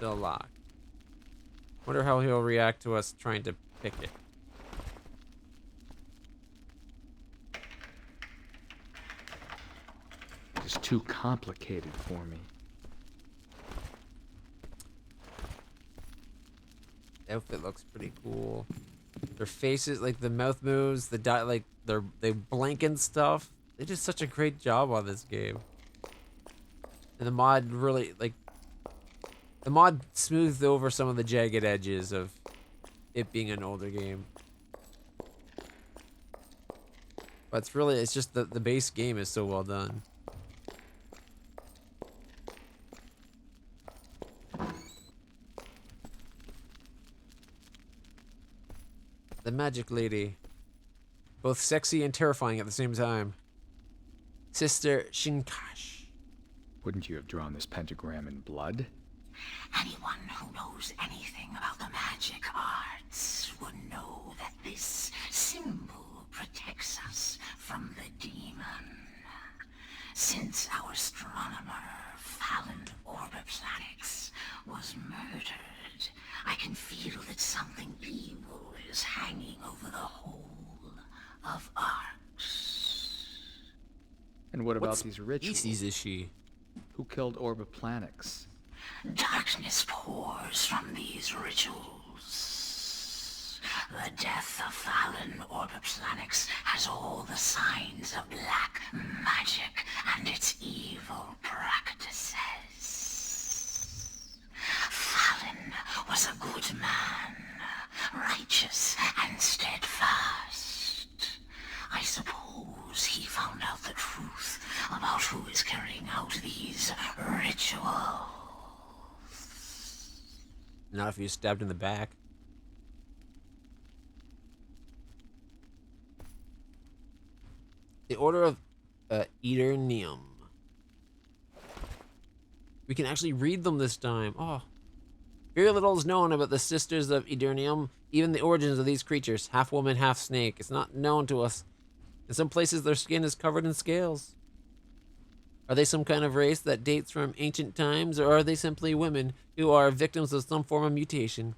Still locked. Wonder how he'll react to us trying to pick it. It's too complicated for me. The outfit looks pretty cool. Their faces, like the mouth moves, like they blink and stuff. They did such a great job on this game. And the mod really, like, the mod smoothed over some of the jagged edges of it being an older game. But it's just the base game is so well done. The magic lady. Both sexy and terrifying at the same time. Sister Shinkash. Wouldn't you have drawn this pentagram in blood? Anyone who knows anything about the magic arts would know that this symbol protects us from the demon. Since our astronomer, Fallon Orbiplanix, was murdered, I can feel that something evil is hanging over the whole of Arx. And what about these rituals? Species is she? Who killed Orbiplanix? Darkness pours from these rituals. The death of Fallon Orbiplanix has all the signs of black magic and its evil practices. Fallon was a good man, righteous and steadfast. I suppose he found out the truth about who is carrying out these rituals. Not if you stabbed in the back. The Order of Eternium. We can actually read them this time. Oh. Very little is known about the Sisters of Eternium, even the origins of these creatures, half woman, half snake. It's not known to us. In some places, their skin is covered in scales. Are they some kind of race that dates from ancient times, or are they simply women who are victims of some form of mutation?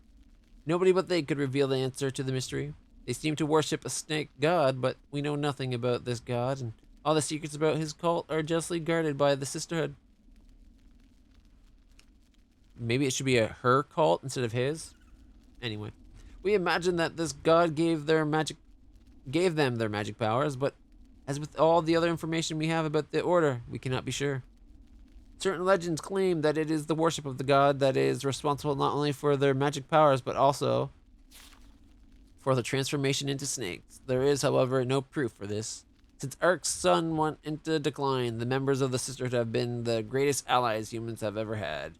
Nobody but they could reveal the answer to the mystery. They seem to worship a snake god, but we know nothing about this god, and all the secrets about his cult are justly guarded by the Sisterhood. Maybe it should be her cult instead of his? Anyway, we imagine that this god gave them their magic powers, but as with all the other information we have about the Order, we cannot be sure. Certain legends claim that it is the worship of the god that is responsible not only for their magic powers, but also for the transformation into snakes. There is, however, no proof for this. Since Arx's sun went into decline, the members of the Sisterhood have been the greatest allies humans have ever had.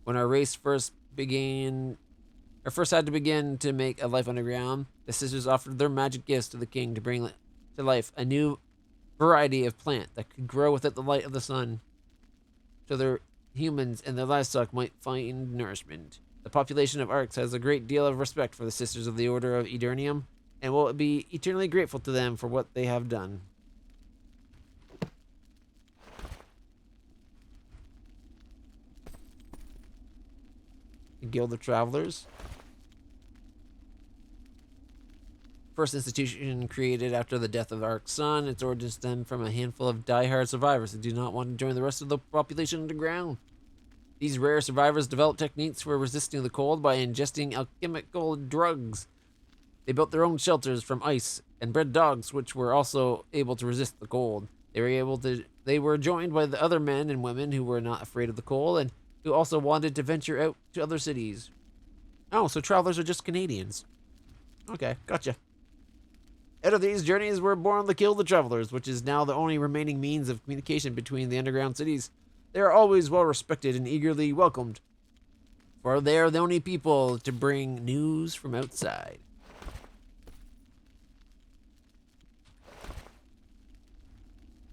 When our race first had to begin to make a life underground, the sisters offered their magic gifts to the king to bring to life a new variety of plant that could grow without the light of the sun, so their humans and their livestock might find nourishment. The population of Arx has a great deal of respect for the Sisters of the Order of Eternium, and will be eternally grateful to them for what they have done. The Guild of Travelers. First institution created after the death of Arx's son. Its origins stem from a handful of die-hard survivors who do not want to join the rest of the population underground. These rare survivors developed techniques for resisting the cold by ingesting alchemical drugs. They built their own shelters from ice and bred dogs which were also able to resist the cold. They were joined by the other men and women who were not afraid of the cold and who also wanted to venture out to other cities. Oh, so travelers are just Canadians. Okay, gotcha. Out of these journeys were born the Guild of Travelers, which is now the only remaining means of communication between the underground cities. They are always well respected and eagerly welcomed, for they are the only people to bring news from outside.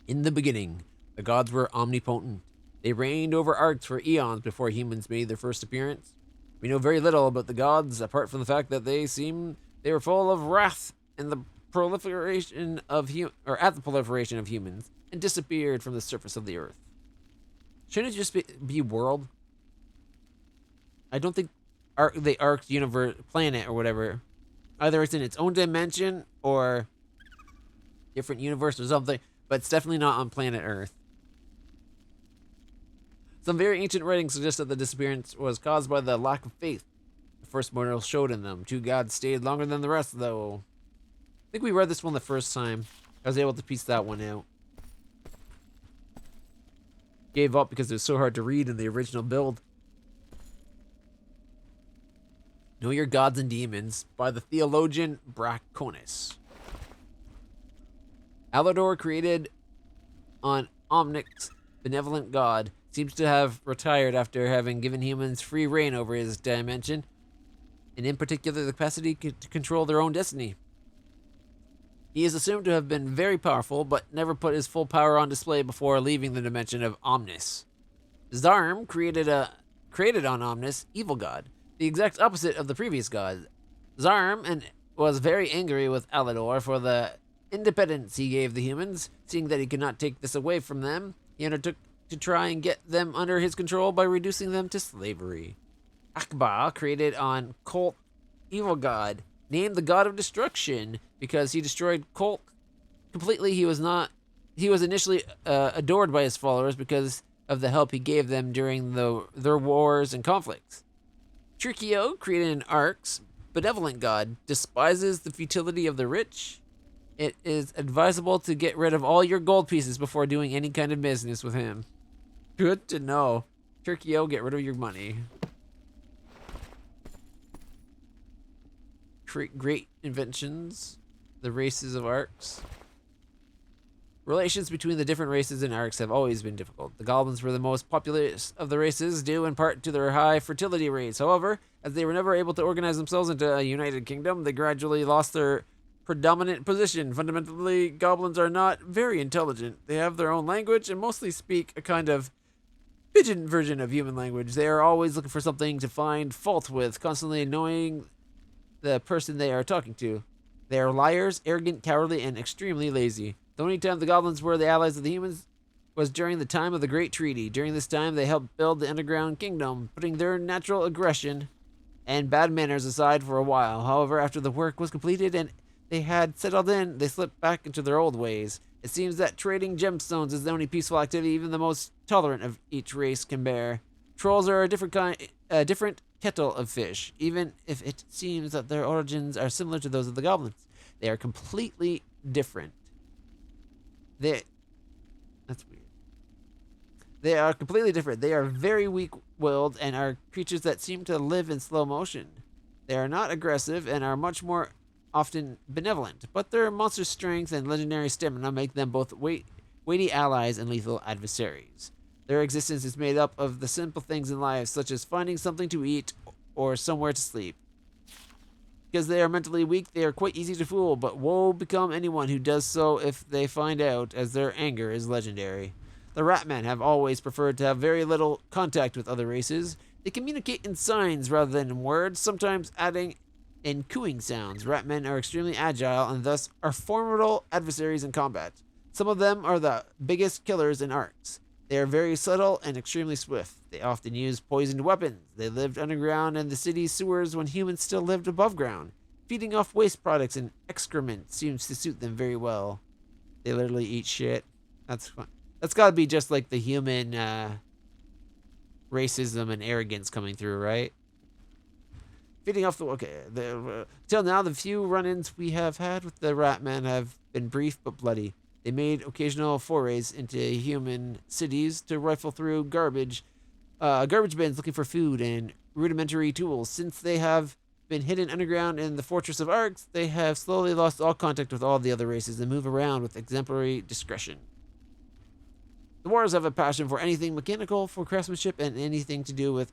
In the beginning, the gods were omnipotent. They reigned over Arx for eons before humans made their first appearance. We know very little about the gods, apart from the fact that they were full of wrath and at the proliferation of humans, and disappeared from the surface of the earth. Shouldn't it just be world? I don't think the Arx universe planet or whatever. Either it's in its own dimension or different universe or something, but it's definitely not on planet Earth. Some very ancient writings suggest that the disappearance was caused by the lack of faith the first mortals showed in them. Two gods stayed longer than the rest, though. I think we read this one the first time. I was able to piece that one out. Gave up because it was so hard to read in the original build. Know Your Gods and Demons by the theologian Braconis. Alador, created on Omnix, benevolent god, seems to have retired after having given humans free reign over his dimension, and in particular the capacity to control their own destiny. He is assumed to have been very powerful, but never put his full power on display before leaving the dimension of Omnis. Zarm, created on Omnis, evil god, the exact opposite of the previous god. Zarm was very angry with Alador for the independence he gave the humans. Seeing that he could not take this away from them, he undertook to try and get them under his control by reducing them to slavery. Akba, created on Colt, evil god, named the god of destruction because he destroyed Colt completely. He was initially adored by his followers because of the help he gave them during their wars and conflicts. Trikio, created an Arx, benevolent god, despises the futility of the rich. It is advisable to get rid of all your gold pieces before doing any kind of business with him. Good to know. Trikio, get rid of your money. Great inventions. The races of Arx. Relations between the different races in Arx have always been difficult. The goblins were the most populous of the races, due in part to their high fertility rates. However, as they were never able to organize themselves into a united kingdom, they gradually lost their predominant position. Fundamentally, goblins are not very intelligent. They have their own language and mostly speak a kind of pigeon version of human language. They are always looking for something to find fault with, constantly annoying the person they are talking to. They are liars, arrogant, cowardly, and extremely lazy. The only time the goblins were the allies of the humans was during the time of the Great Treaty. During this time, they helped build the underground kingdom, putting their natural aggression and bad manners aside for a while. However, after the work was completed and they had settled in, they slipped back into their old ways. It seems that trading gemstones is the only peaceful activity even the most tolerant of each race can bear. Trolls are a different kettle of fish, even if it seems that their origins are similar to those of the goblins. They are completely different. That's weird. They are completely different. They are very weak-willed and are creatures that seem to live in slow motion. They are not aggressive and are much more often benevolent, but their monster strength and legendary stamina make them both weighty allies and lethal adversaries. Their existence is made up of the simple things in life, such as finding something to eat or somewhere to sleep. Because they are mentally weak, they are quite easy to fool, but woe become anyone who does so if they find out, as their anger is legendary. The Ratmen have always preferred to have very little contact with other races. They communicate in signs rather than in words, sometimes adding in cooing sounds. Ratmen are extremely agile and thus are formidable adversaries in combat. Some of them are the biggest killers in Arx. They are very subtle and extremely swift. They often use poisoned weapons. They lived underground in the city's sewers when humans still lived above ground. Feeding off waste products and excrement seems to suit them very well. They literally eat shit. That's fun. That's gotta be just like the human racism and arrogance coming through, right? Feeding off till now, the few run-ins we have had with the Ratmen have been brief but bloody. They made occasional forays into human cities to rifle through garbage bins looking for food and rudimentary tools. Since they have been hidden underground in the fortress of Arx, they have slowly lost all contact with all the other races and move around with exemplary discretion. The Wars have a passion for anything mechanical, for craftsmanship, and anything to do with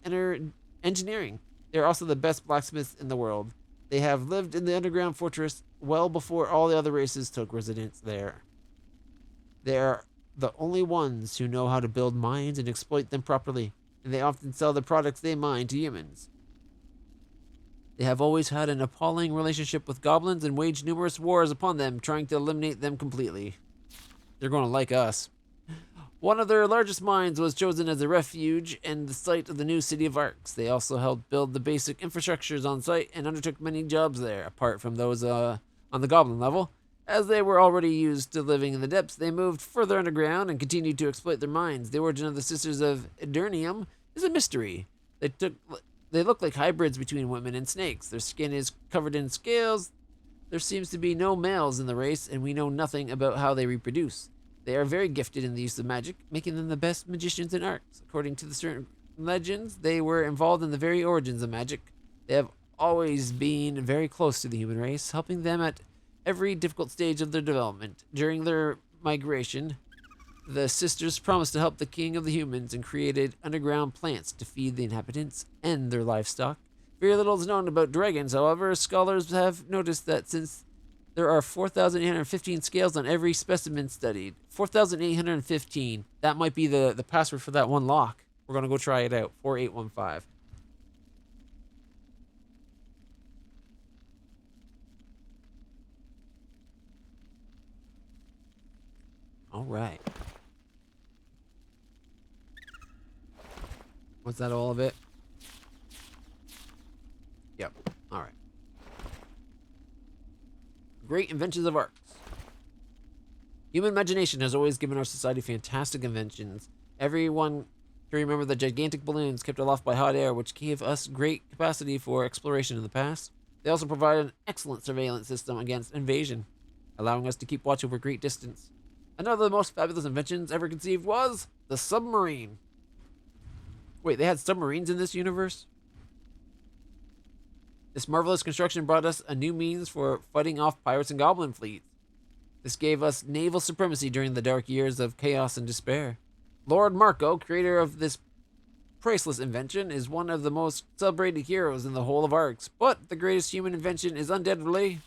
engineering. They are also the best blacksmiths in the world. They have lived in the underground fortress well before all the other races took residence there. They are the only ones who know how to build mines and exploit them properly, and they often sell the products they mine to humans. They have always had an appalling relationship with goblins and waged numerous wars upon them, trying to eliminate them completely. They're going to like us. One of their largest mines was chosen as a refuge and the site of the new city of Arx. They also helped build the basic infrastructures on site and undertook many jobs there, apart from those on the goblin level. As they were already used to living in the depths, they moved further underground and continued to exploit their mines. The origin of the Sisters of Eternium is a mystery. They look like hybrids between women and snakes. Their skin is covered in scales. There seems to be no males in the race, and we know nothing about how they reproduce. They are very gifted in the use of magic, making them the best magicians in Arx. According to the certain legends, they were involved in the very origins of magic. They have always been very close to the human race, helping them at every difficult stage of their development. During their migration, the sisters promised to help the king of the humans and created underground plants to feed the inhabitants and their livestock. Very little is known about dragons, however. Scholars have noticed that since there are 4,815 scales on every specimen studied. 4,815. That might be the password for that one lock. We're going to go try it out. 4815. All right. Was that all of it? Yep. All right. Great inventions of Arx. Human imagination has always given our society fantastic inventions. Everyone can remember the gigantic balloons kept aloft by hot air, which gave us great capacity for exploration in the past. They also provided an excellent surveillance system against invasion, allowing us to keep watch over great distance. Another of the most fabulous inventions ever conceived was the submarine. Wait, they had submarines in this universe? This marvelous construction brought us a new means for fighting off pirates and goblin fleets. This gave us naval supremacy during the dark years of chaos and despair. Lord Marco, creator of this priceless invention, is one of the most celebrated heroes in the whole of Arx, but the greatest human invention is undoubtedly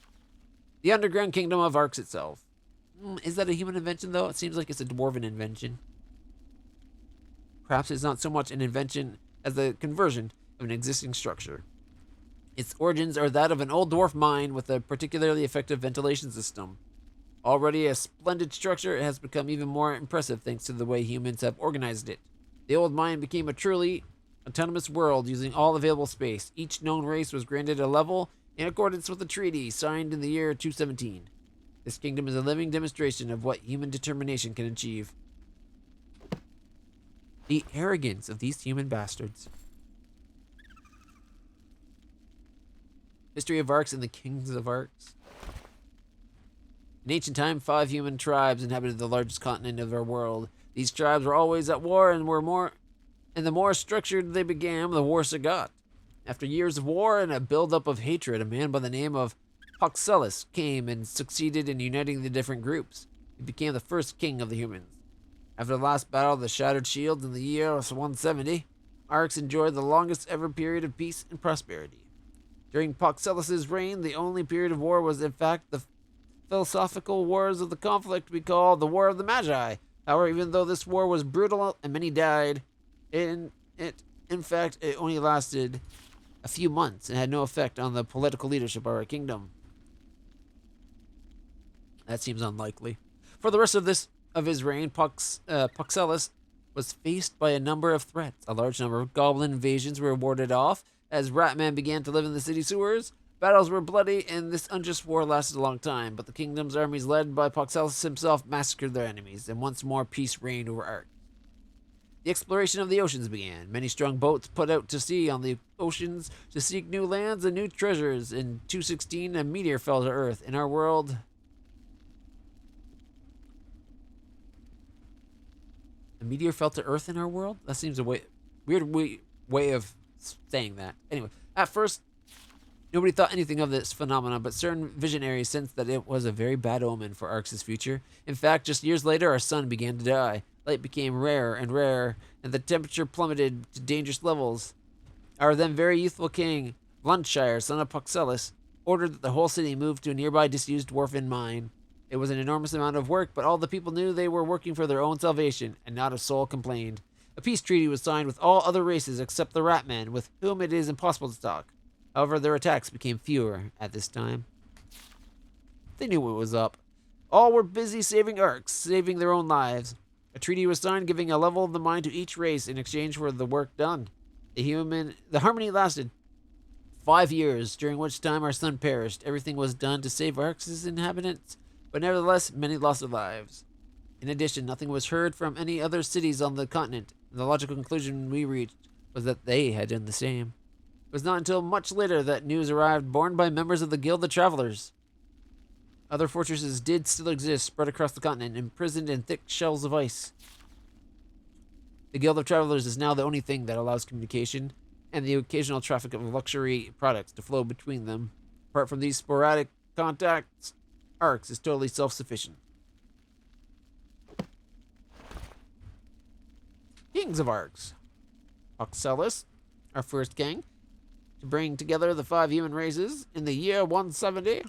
the underground kingdom of Arx itself. Is that a human invention, though? It seems like it's a dwarven invention. Perhaps it's not so much an invention as the conversion of an existing structure. Its origins are that of an old dwarf mine with a particularly effective ventilation system. Already a splendid structure, it has become even more impressive thanks to the way humans have organized it. The old mine became a truly autonomous world using all available space. Each known race was granted a level in accordance with the treaty signed in the year 217. This kingdom is a living demonstration of what human determination can achieve. The arrogance of these human bastards. History of Arx and the Kings of Arx. In ancient time, 5 human tribes inhabited the largest continent of our world. These tribes were always at war and the more structured they became, the worse it got. After years of war and a buildup of hatred, a man by the name of Fatalis came and succeeded in uniting the different groups. He became the first king of the humans. After the last battle of the Shattered Shield in the year 170, Arx enjoyed the longest ever period of peace and prosperity. During Fatalis' reign, the only period of war was in fact the philosophical wars of the conflict we call the War of the Magi. However, even though this war was brutal and many died, in fact, it only lasted a few months and had no effect on the political leadership of our kingdom. That seems unlikely. For the rest of his reign, Fatalis was faced by a number of threats. A large number of goblin invasions were warded off as Ratman began to live in the city sewers. Battles were bloody, and this unjust war lasted a long time, but the kingdom's armies led by Fatalis himself massacred their enemies, and once more peace reigned over Arx. The exploration of the oceans began. Many strong boats put out to sea on the oceans to seek new lands and new treasures. In 216, a meteor fell to Earth. In our world, a meteor fell to Earth in our world? That seems a weird way of saying that. Anyway, at first, nobody thought anything of this phenomenon, but certain visionaries sensed that it was a very bad omen for Arx's future. In fact, just years later, our sun began to die. Light became rarer and rarer, and the temperature plummeted to dangerous levels. Our then very youthful king, Bluntshire, son of Fatalis, ordered that the whole city move to a nearby disused dwarven mine. It was an enormous amount of work, but all the people knew they were working for their own salvation, and not a soul complained. A peace treaty was signed with all other races except the Ratmen, with whom it is impossible to talk. However, their attacks became fewer at this time. They knew what was up. All were busy saving Arx, saving their own lives. A treaty was signed giving a level of the mind to each race in exchange for the work done. The harmony lasted 5 years, during which time our sun perished. Everything was done to save Arx's inhabitants, but nevertheless, many lost their lives. In addition, nothing was heard from any other cities on the continent, and the logical conclusion we reached was that they had done the same. It was not until much later that news arrived, borne by members of the Guild of Travelers. Other fortresses did still exist, spread across the continent, imprisoned in thick shells of ice. The Guild of Travelers is now the only thing that allows communication and the occasional traffic of luxury products to flow between them. Apart from these sporadic contacts, Arx is totally self-sufficient. Kings of Arx. Arx Fatalis, our first king, to bring together the 5 human races in the year 170.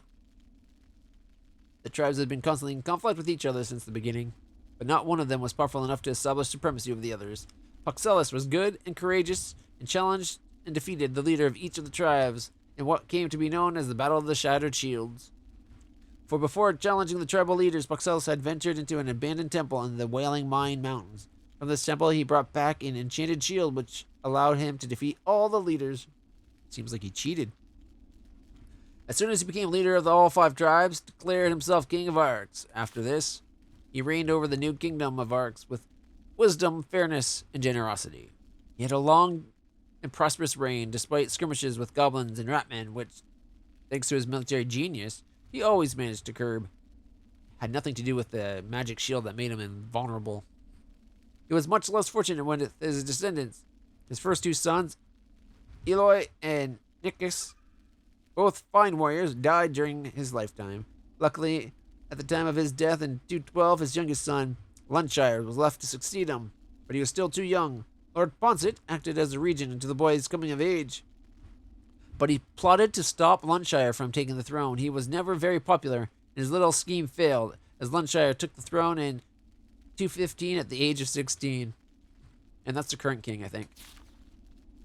The tribes had been constantly in conflict with each other since the beginning, but not one of them was powerful enough to establish supremacy over the others. Fatalis was good and courageous and challenged and defeated the leader of each of the tribes in what came to be known as the Battle of the Shattered Shields. For before challenging the tribal leaders, Fatalis had ventured into an abandoned temple in the Wailing Mine Mountains. From this temple, he brought back an enchanted shield which allowed him to defeat all the leaders. Seems like he cheated. As soon as he became leader of all 5 tribes, declared himself king of Arx. After this, he reigned over the new kingdom of Arx with wisdom, fairness, and generosity. He had a long and prosperous reign, despite skirmishes with goblins and ratmen, which, thanks to his military genius, he always managed to curb. Had nothing to do with the magic shield that made him invulnerable. He was much less fortunate when his descendants, his first 2 sons, Eloy and Nicus, both fine warriors, died during his lifetime. Luckily, at the time of his death in 212, his youngest son, Lunshire, was left to succeed him, but he was still too young. Lord Poncet acted as a regent until the boy's coming of age, but he plotted to stop Lunshire from taking the throne. He was never very popular, and his little scheme failed, as Lunshire took the throne in 215 at the age of 16. And that's the current king, I think.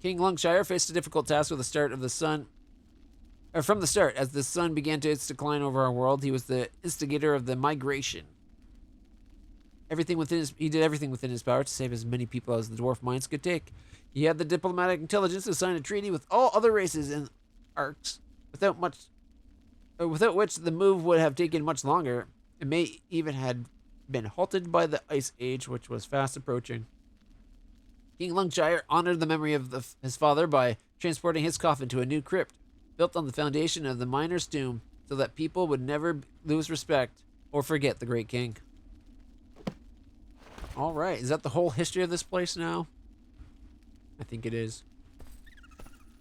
King Lungshire faced a difficult task with the start of the sun. From the start, as the sun began to its decline over our world, he was the instigator of the migration. He did everything within his power to save as many people as the dwarf minds could take. He had the diplomatic intelligence to sign a treaty with all other races in Arx, without which the move would have taken much longer. It may even had been halted by the Ice Age, which was fast approaching. King Lungshire honored the memory of his father by transporting his coffin to a new crypt, built on the foundation of the miner's tomb, so that people would never lose respect or forget the great king. All right, is that the whole history of this place now? I think it is.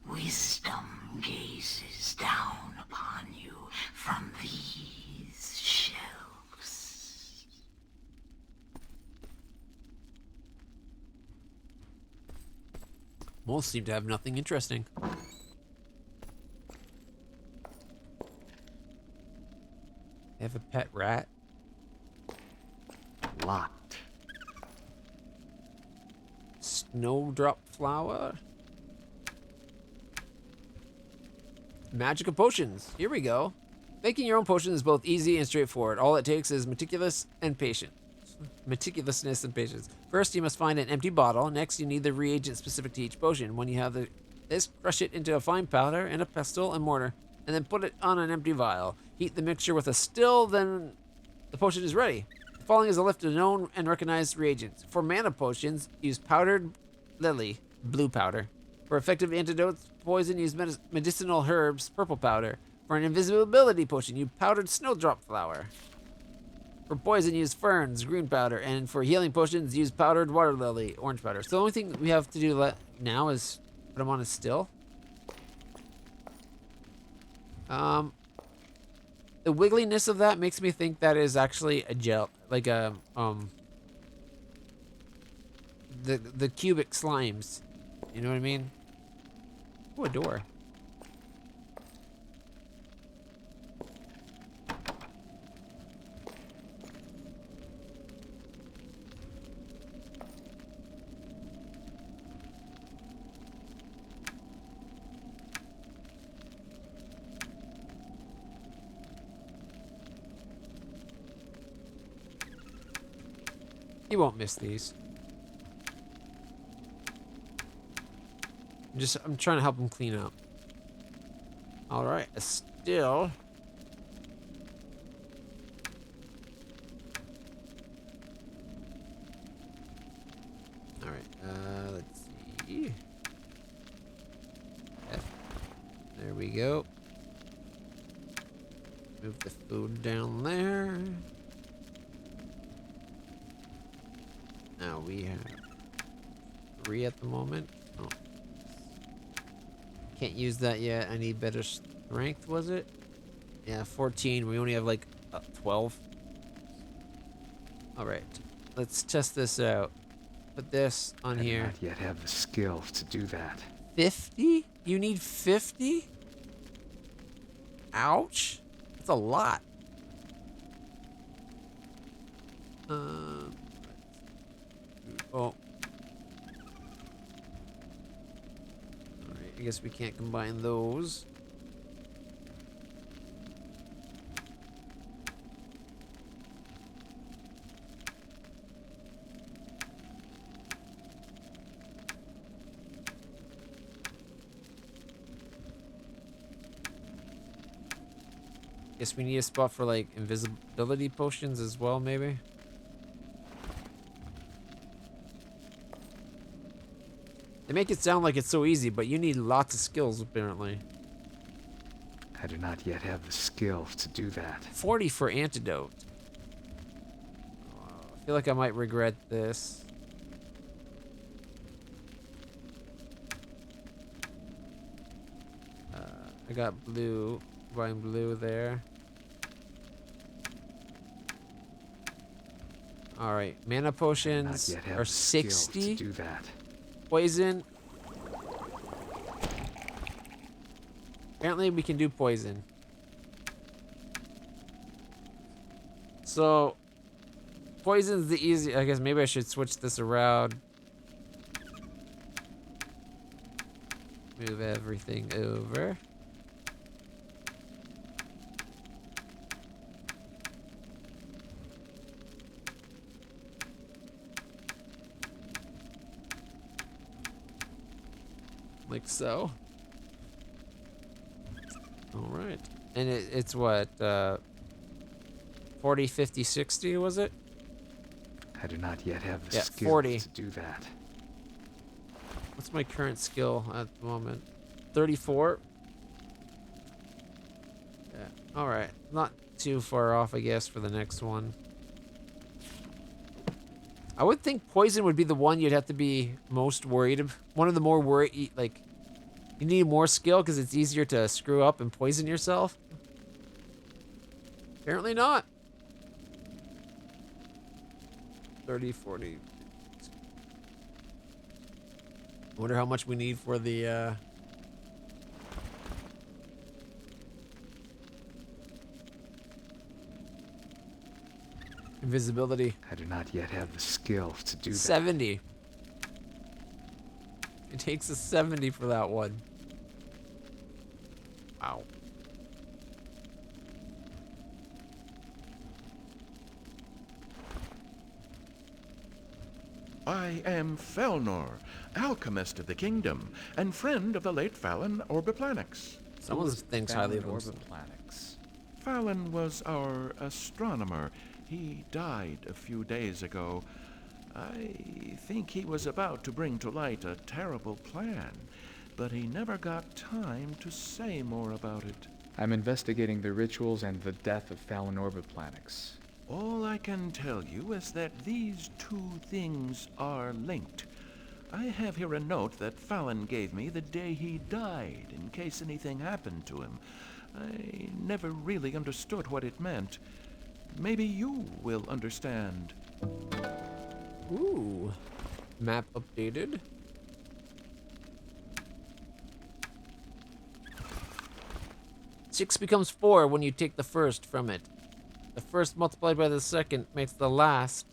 Wisdom gazes down upon you from these shelves. Most seem to have nothing interesting. They have a pet rat. Locked. Snowdrop flower. Magical potions. Here we go. Making your own potion is both easy and straightforward. All it takes is meticulousness and patience. First, you must find an empty bottle. Next, you need the reagent specific to each potion. When you have this, crush it into a fine powder and a pestle and mortar, and then put it on an empty vial. Heat the mixture with a still, then the potion is ready. The following is a list of known and recognized reagents. For mana potions, use powdered lily, blue powder. For effective antidotes, poison, use medicinal herbs, purple powder. For an invisibility potion, use powdered snowdrop flower. For poison, use ferns, green powder. And for healing potions, use powdered water lily, orange powder. So the only thing we have to do now is put them on a still. The wiggliness of that makes me think that is actually a gel, like a the cubic slimes. You know what I mean? Oh, a door. He won't miss these. I'm trying to help him clean up. All right, still. All right, let's see. There we go. Move the food down there. Now we have 3 at the moment. Oh. Can't use that yet. I need better strength, was it? Yeah, 14. We only have like 12. All right. Let's test this out. Put this on here. I do not yet have the skill to do that. 50? You need 50? Ouch. That's a lot. Oh. Alright, I guess we can't combine those. Guess we need a spot for like invisibility potions as well, maybe. They make it sound like it's so easy, but you need lots of skills apparently. I do not yet have the skill to do that. 40 for antidote. I feel like I might regret this. I got blue. Buying blue there. All right, mana potions are 60. To do that. Poison. Apparently, we can do poison. So, poison's the easy. I guess maybe I should switch this around. Move everything over. Like so. All right. And it's what, 40, 50, 60, was it? I do not yet have the skill 40. to do that. What's my current skill at the moment? 34? Yeah. All right. Not too far off, I guess, for the next one. I would think poison would be the one you'd have to be most worried of. One of the more worried, like, you need more skill because it's easier to screw up and poison yourself. Apparently not. 30, 40. I wonder how much we need for the, invisibility. I do not yet have the skill to do that. 70. It takes a 70 for that one. Wow. I am Felnor, alchemist of the kingdom, and friend of the late Fallon Orbiplanix. Someone thinks highly of him. Orbiplanix. Fallon was our astronomer. He died a few days ago. I think he was about to bring to light a terrible plan, but he never got time to say more about it. I'm investigating the rituals and the death of Fallon Orbiplanix. All I can tell you is that these two things are linked. I have here a note that Fallon gave me the day he died, in case anything happened to him. I never really understood what it meant. Maybe you will understand. Ooh. Map updated. Six becomes 4 when you take the first from it. The first multiplied by the second makes the last.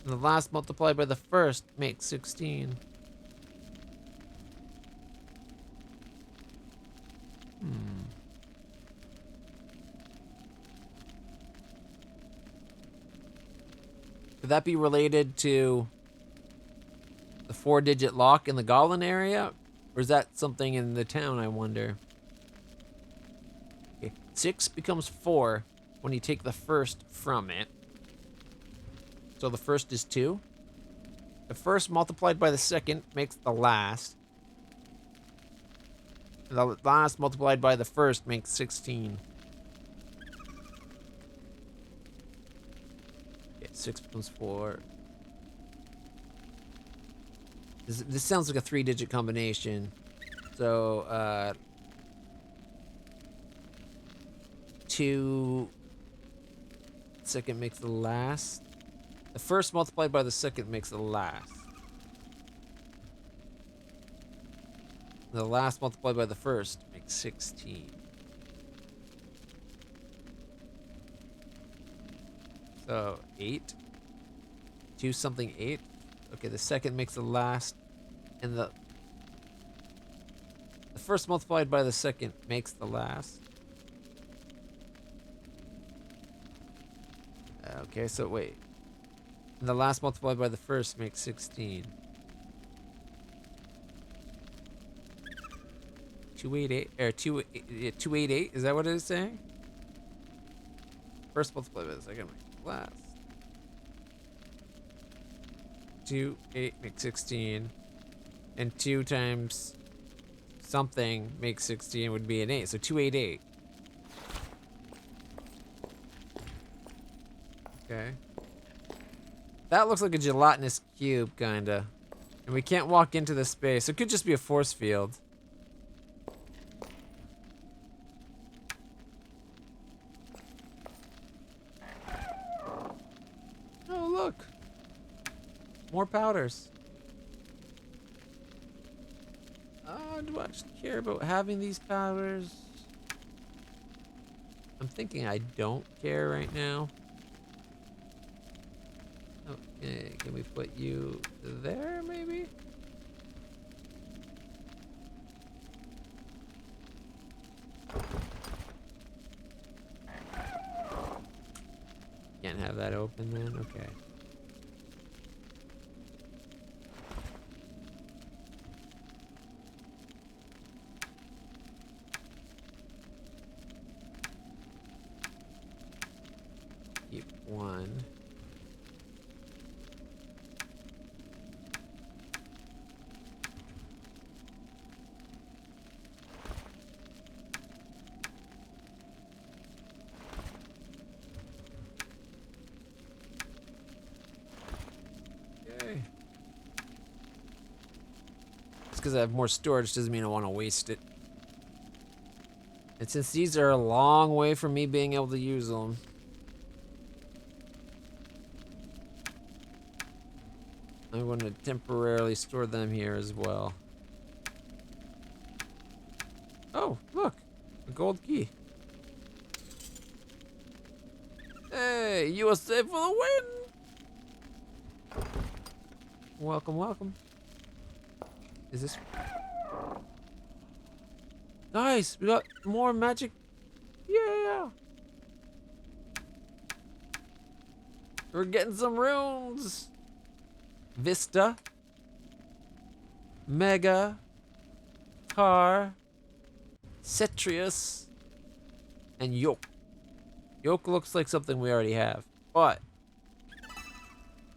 And the last multiplied by the first makes 16. Could that be related to the 4-digit lock in the Goblin area? Or is that something in the town, I wonder? Okay. 6 becomes 4 when you take the first from it. So the first is 2. The first multiplied by the second makes the last. And the last multiplied by the first makes 16. Okay, 6 becomes 4. This sounds like a 3-digit combination. So, 2 second makes the last. The first multiplied by the second makes the last. The last multiplied by the first makes 16. So 8. 2 something 8. Okay, the second makes the last, and the first multiplied by the second makes the last. Okay, so wait. And the last multiplied by the first makes 16. 288 or 288, is that what it is saying? First multiplied by the second makes the last. 2, 8 makes 16. And 2 times something makes 16 would be an 8. So 288. Okay. That looks like a gelatinous cube, kinda. And we can't walk into this space. It could just be a force field. Oh, look. More powders. Do I actually care about having these powders? I'm thinking I don't care right now. Okay, can we put you there, maybe? Can't have that open then? Okay. Keep 1. Just because I have more storage doesn't mean I want to waste it. And since these are a long way from me being able to use them, I'm going to temporarily store them here as well. Oh, look, a gold key. Hey, USA for the win! Welcome, welcome. Is this... Nice, we got more magic. Yeah! We're getting some runes. Vista. Mega. Car. Cetrius. And Yoke. Yoke looks like something we already have. But...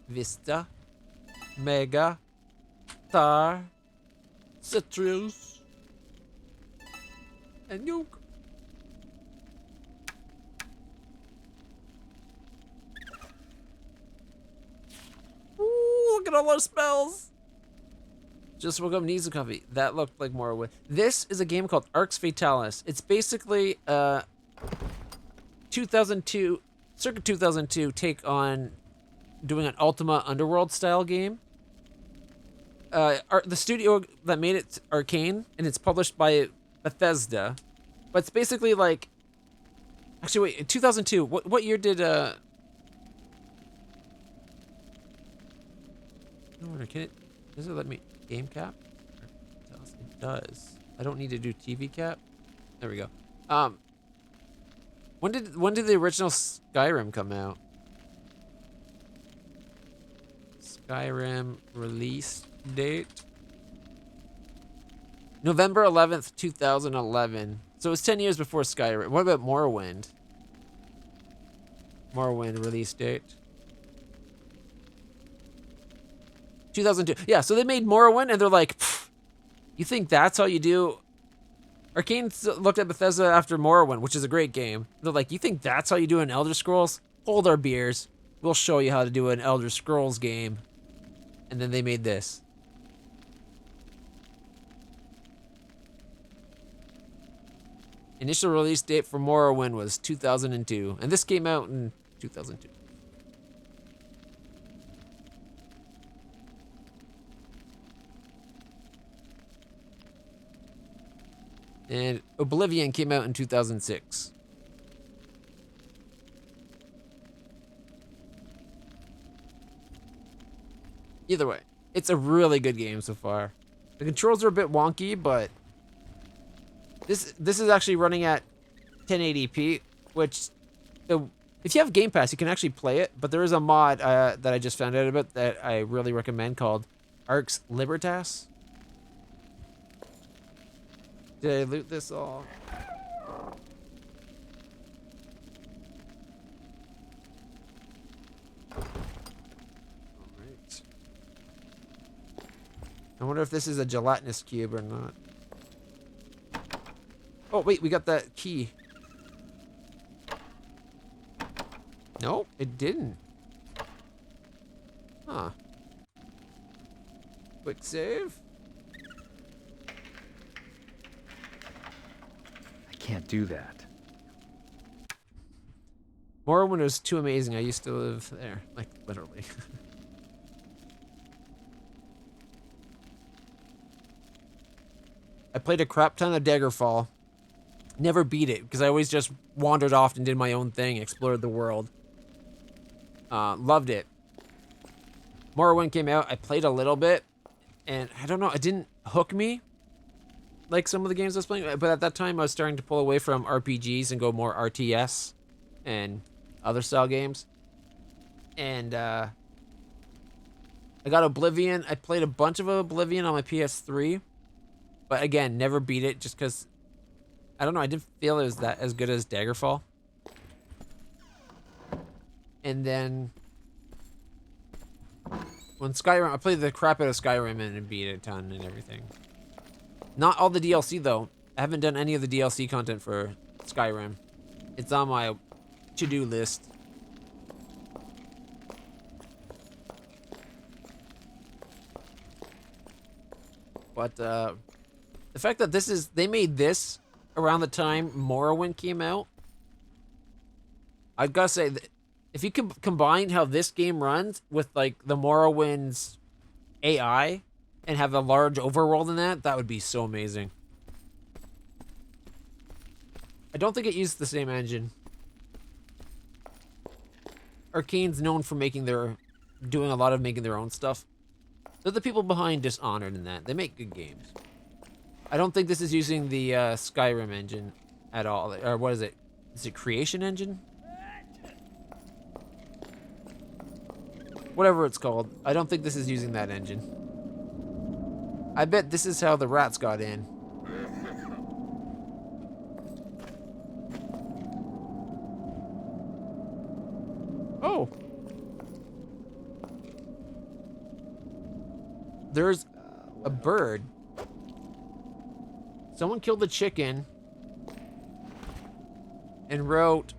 Vista. Mega. Tar. Cetrius. And Yoke. Ooh, look at all our spells. Just woke up, needs a coffee. That looked like more with. This is a game called Arx Fatalis. It's basically 2002, circa 2002 take on doing an Ultima Underworld style game. The studio that made it's Arcane, and it's published by Bethesda. But it's basically like... Actually, wait, in 2002, what year did... No, can it... Does it let me... Game cap? It does. I don't need to do TV cap. There we go. When did the original Skyrim come out? Skyrim release date. November 11th, 2011. So it was 10 years before Skyrim. What about Morrowind? Morrowind release date. 2002. Yeah, so they made Morrowind and they're like, you think that's how you do? Arcane looked at Bethesda after Morrowind, which is a great game. They're like, you think that's how you do an Elder Scrolls? Hold our beers. We'll show you how to do an Elder Scrolls game. And then they made this. Initial release date for Morrowind was 2002, and this came out in 2002. And Oblivion came out in 2006. Either way, it's a really good game so far. The controls are a bit wonky, but this is actually running at 1080p, which if you have Game Pass, you can actually play it. But there is a mod that I just found out about that I really recommend called Arx Libertatis. Did I loot this all? Alright. I wonder if this is a gelatinous cube or not. Oh, wait, we got that key. No, it didn't. Huh. Quick save. I can't do that. Morrowind was too amazing. I used to live there. Like, literally. I played a crap ton of Daggerfall. Never beat it, because I always just wandered off and did my own thing, explored the world. Loved it. Morrowind came out, I played a little bit, and I don't know, it didn't hook me like some of the games I was playing, but at that time I was starting to pull away from RPGs and go more RTS and other style games. And I got Oblivion. I played a bunch of Oblivion on my PS3, but again, never beat it just because, I don't know, I didn't feel it was that as good as Daggerfall. And then when Skyrim, I played the crap out of Skyrim and beat it a ton and everything. Not all the DLC though. I haven't done any of the DLC content for Skyrim. It's on my to-do list. But the fact that they made this around the time Morrowind came out, I've got to say that if you can combine how this game runs with like the Morrowind's AI and have a large overworld in that would be so amazing. I don't think it used the same engine. Arcane's known for doing a lot of making their own stuff. They're the people behind Dishonored and that. They make good games. I don't think this is using the Skyrim engine at all. Or what is it? Is it Creation Engine? Whatever it's called. I don't think this is using that engine. I bet this is how the rats got in. Oh. There's a bird. Someone killed the chicken and wrote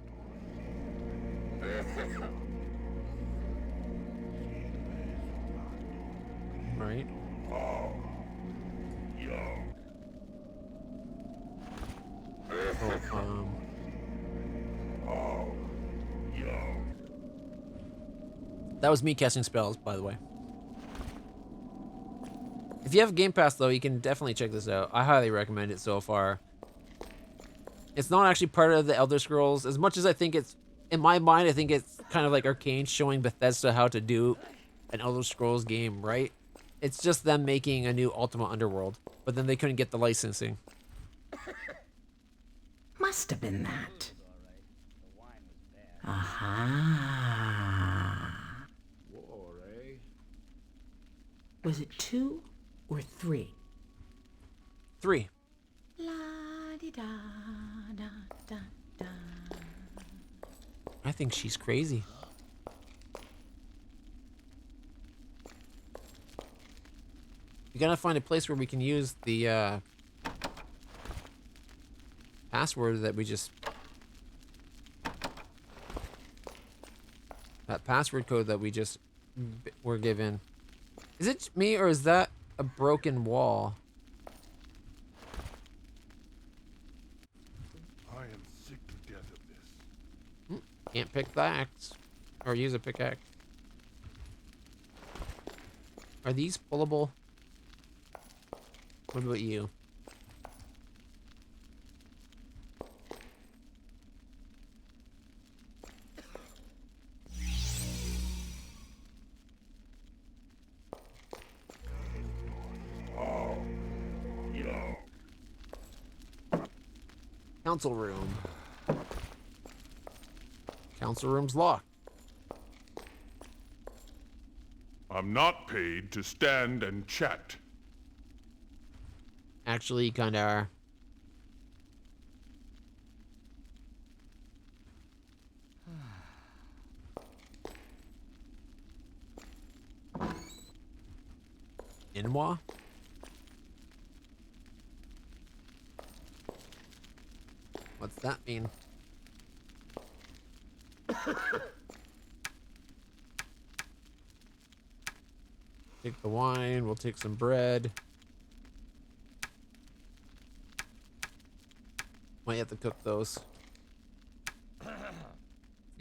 right. That was me casting spells, by the way. If you have Game Pass, though, you can definitely check this out. I highly recommend it so far. It's not actually part of the Elder Scrolls. As much as I think it's, in my mind, I think it's kind of like Arcane showing Bethesda how to do an Elder Scrolls game, right? It's just them making a new Ultima Underworld, but then they couldn't get the licensing. Must have been that. Aha. War, eh? Was it 2 or 3? 3. La di da da da da. I think she's crazy. We gotta find a place where we can use the password that we just... That password code that we just were given. Is it me or is that a broken wall? I am sick to death of this. Can't pick the axe. Or use a pickaxe. Are these pullable? What about you? Council room. Council room's locked. I'm not paid to stand and chat. Actually, you kinda are. Inwa? What's that mean? Take the wine, we'll take some bread. Might have to cook those.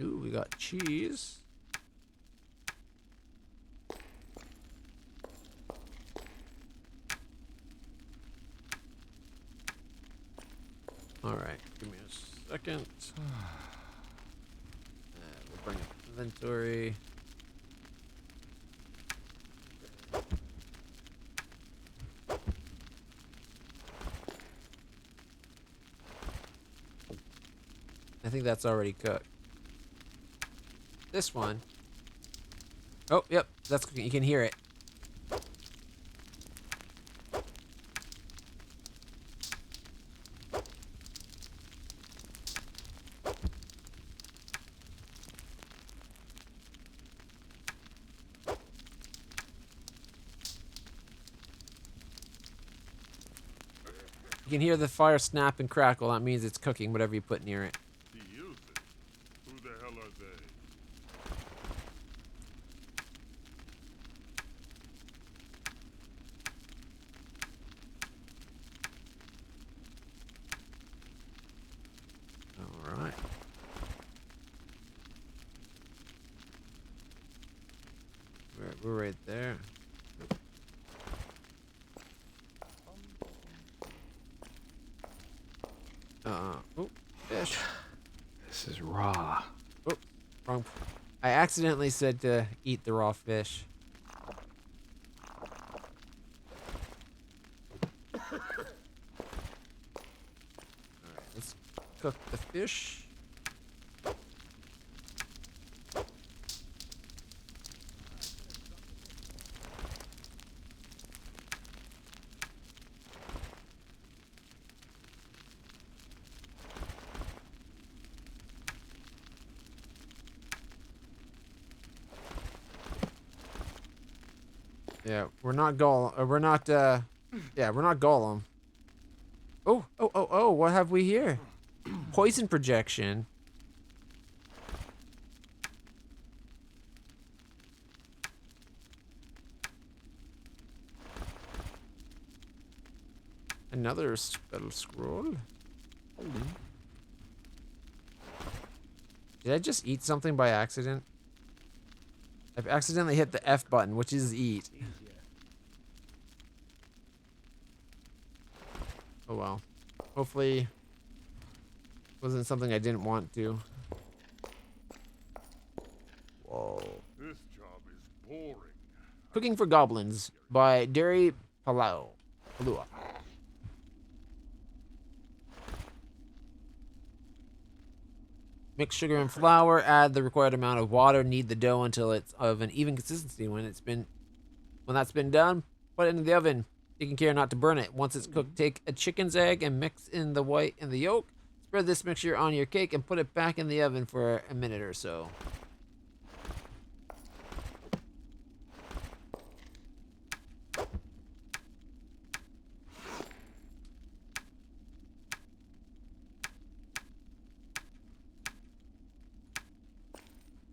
Ooh, we got cheese. Alright, give me a second. We'll bring up inventory. I think that's already cooked. This one. Oh, yep, that's cooking. You can hear it. You can hear the fire snap and crackle. That means it's cooking whatever you put near it. The youth? Who the hell are they? All right. We're right there. Oh, fish. This is raw. Oh, wrong. I accidentally said to eat the raw fish. Alright, let's cook the fish. Yeah, we're not Gollum. We're not, yeah, we're not Gollum. Oh, what have we here? Poison projection. Another spell scroll. Did I just eat something by accident? I've accidentally hit the F button, which is eat. Oh well. Hopefully, it wasn't something I didn't want to. Whoa. This job is boring. Cooking for Goblins by Dairy Palua. Mix sugar and flour, add the required amount of water, knead the dough until it's of an even consistency. When When that's been done, put it in the oven, taking care not to burn it. Once it's cooked, take a chicken's egg and mix in the white and the yolk. Spread this mixture on your cake and put it back in the oven for a minute or so.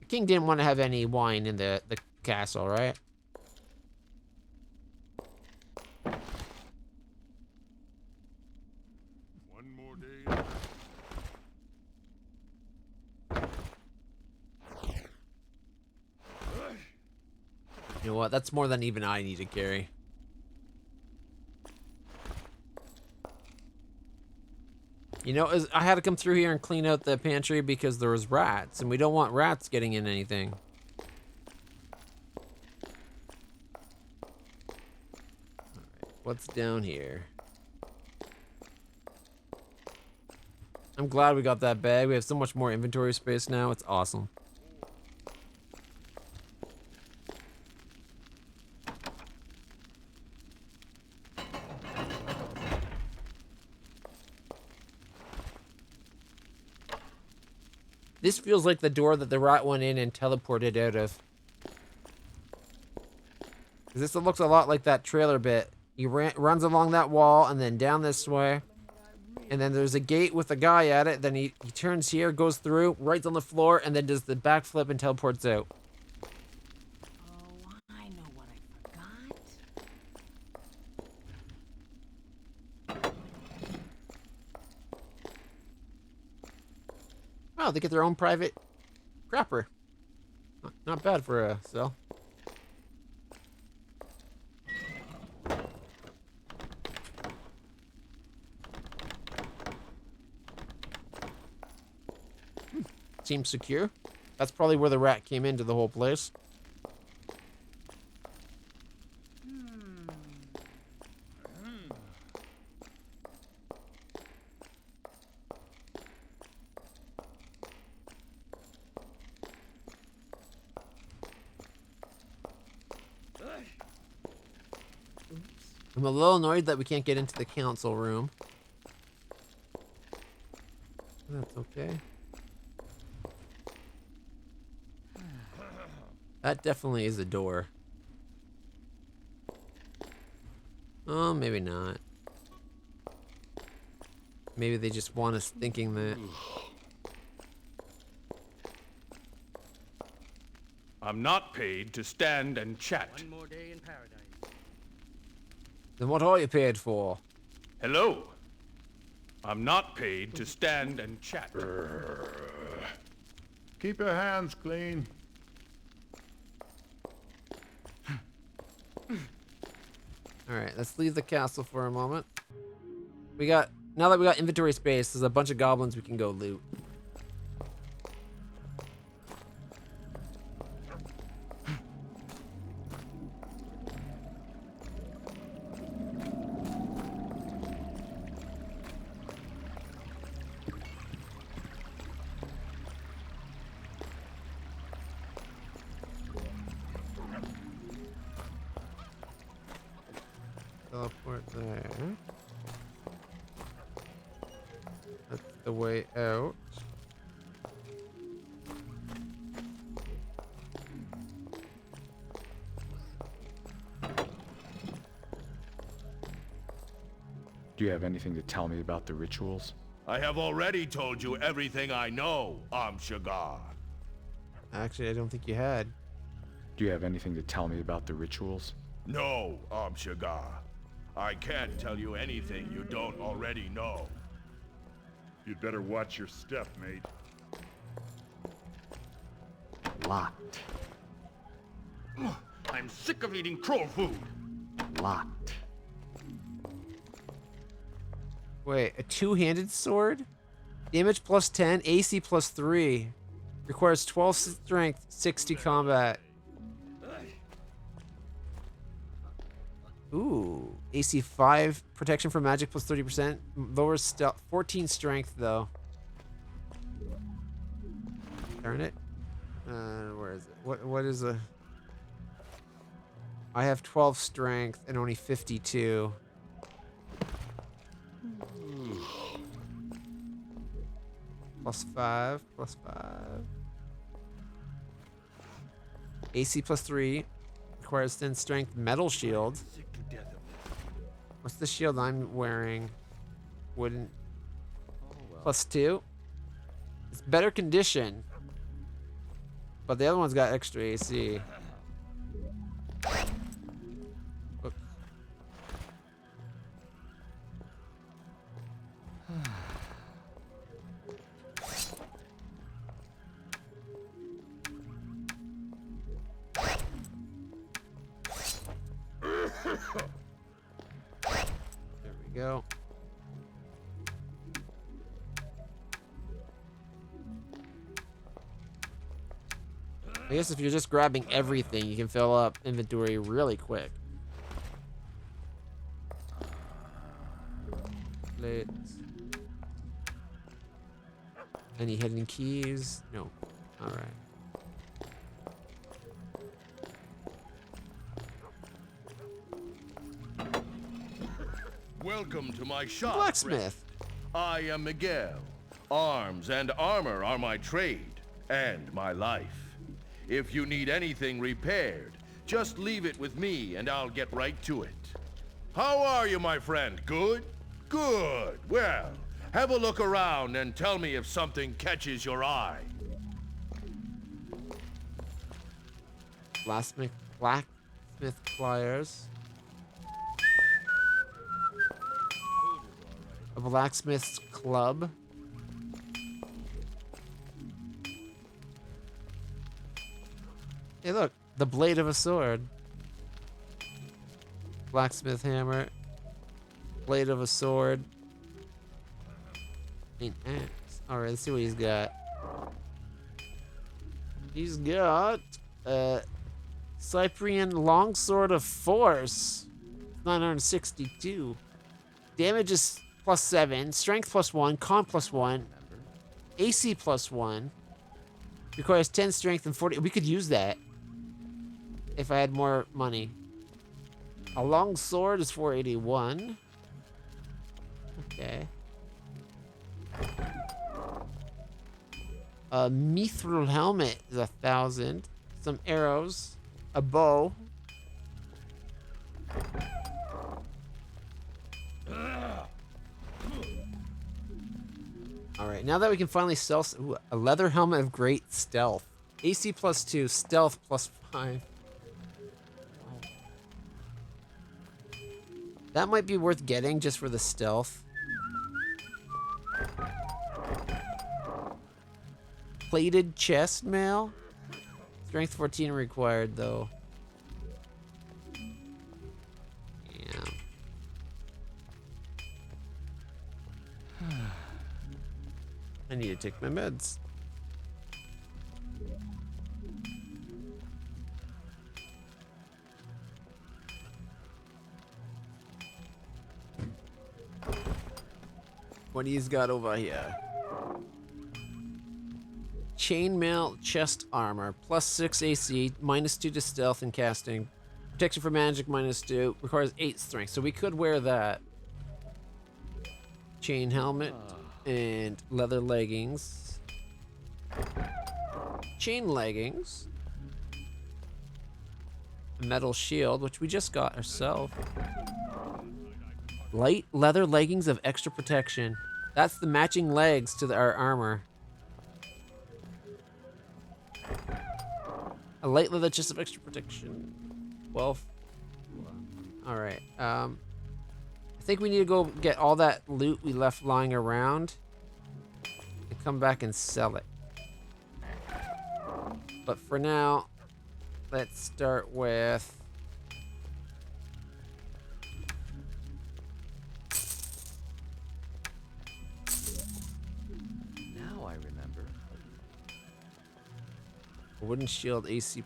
The king didn't want to have any wine in the castle, right? One more day. You know what? That's more than even I need to carry. You know, I had to come through here and clean out the pantry because there was rats, and we don't want rats getting in anything. Alright, what's down here? I'm glad we got that bag. We have so much more inventory space now. It's awesome. This feels like the door that the rat went in and teleported out of. This looks a lot like that trailer bit. He runs along that wall and then down this way. And then there's a gate with a guy at it. Then he turns here, goes through, right on the floor, and then does the backflip and teleports out. Oh, I know what I forgot. Oh, they get their own private crapper. Not bad for a cell. Seems secure. That's probably where the rat came into the whole place. I'm a little annoyed that we can't get into the council room. That's okay. That definitely is a door. Oh, maybe not. Maybe they just want us thinking that. I'm not paid to stand and chat. One more day in paradise. Then what are you paid for? Hello. I'm not paid to stand and chat. Keep your hands clean. Alright, let's leave the castle for a moment. Now that we got inventory space, there's a bunch of goblins we can go loot. Teleport there. That's the way out. Do you have anything to tell me about the rituals? I have already told you everything I know, Amshagar. Actually, I don't think you had. Do you have anything to tell me about the rituals? No, Amshagar. I can't tell you anything you don't already know. You'd better watch your step, mate. Locked. I'm sick of eating troll food. Locked. Wait, a two-handed sword? Damage plus 10, AC plus 3. Requires 12 strength, 60 combat. Ooh, AC 5, protection from magic plus 30%. Lowers stealth, 14 strength though. Darn it. Where is it? What is a... I have 12 strength and only 52. +5, +5. AC +3. Requires 10 strength. Metal shield. What's the shield I'm wearing? Wooden. +2. It's better condition. But the other one's got extra AC. Look. There we go. I guess if you're just grabbing everything, you can fill up inventory really quick. Plates. Any hidden keys? No. All right. Welcome to my shop, Blacksmith. friend. I am Miguel. Arms and armor are my trade and my life. If you need anything repaired, just leave it with me and I'll get right to it. How are you, my friend? Good? Good. Well, have a look around and tell me if something catches your eye. Blacksmith pliers. A blacksmith's club. Hey, look, the blade of a sword. Blacksmith hammer. Blade of a sword. An axe. Alright, let's see what he's got. He's got Cyprian longsword of force. 962. Damage is +7. Strength +1. Con +1. AC +1. Requires 10 strength and 40. We could use that if I had more money. A long sword is 481. Okay. A mithril helmet is 1,000. Some arrows. A bow. Alright, now that we can finally sell a leather helmet of great stealth. AC +2, stealth +5. That might be worth getting just for the stealth. Plated chest mail. Strength 14 required though. Yeah. I need to take my meds. What do he's got over here? Chainmail chest armor, +6 AC, -2 to stealth and casting. Protection for magic, -2. Requires 8 strength, so we could wear that. Chain helmet and leather leggings. Chain leggings. A metal shield, which we just got ourselves. Light leather leggings of extra protection. That's the matching legs to our armor. A light leather chest of extra protection. 12. Alright. I think we need to go get all that loot we left lying around and come back and sell it. But for now, let's start with... Now I remember. A wooden shield, AC +2.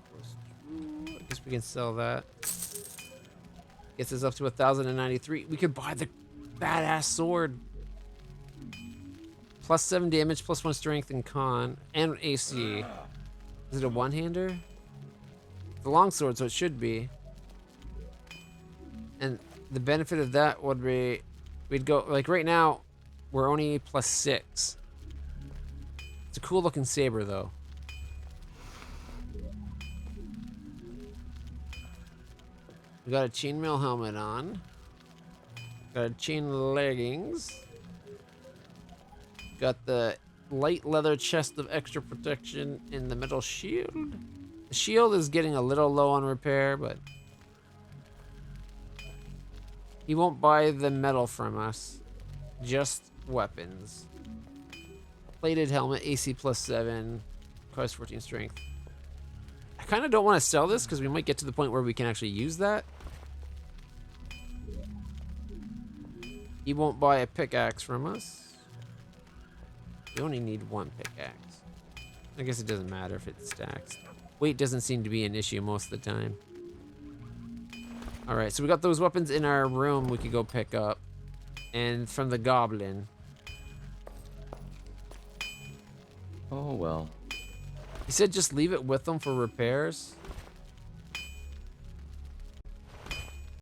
I guess we can sell that. Gets us up to 1,093. We could buy the badass sword. +7 damage, +1 strength and con, and AC. Is it a one-hander? The long sword, so it should be. And the benefit of that would be, we'd go, like right now, we're only +6. It's a cool looking saber though. We got a chainmail helmet on. Got a chain leggings. Got the light leather chest of extra protection in the metal shield. The shield is getting a little low on repair, but he won't buy the metal from us. Just weapons. Plated helmet, AC +7, requires 14 strength. I kind of don't want to sell this because we might get to the point where we can actually use that. He won't buy a pickaxe from us. We only need 1 pickaxe. I guess it doesn't matter if it stacks. Weight doesn't seem to be an issue most of the time. Alright, so we got those weapons in our room we could go pick up. And from the goblin. Oh well. He said just leave it with them for repairs.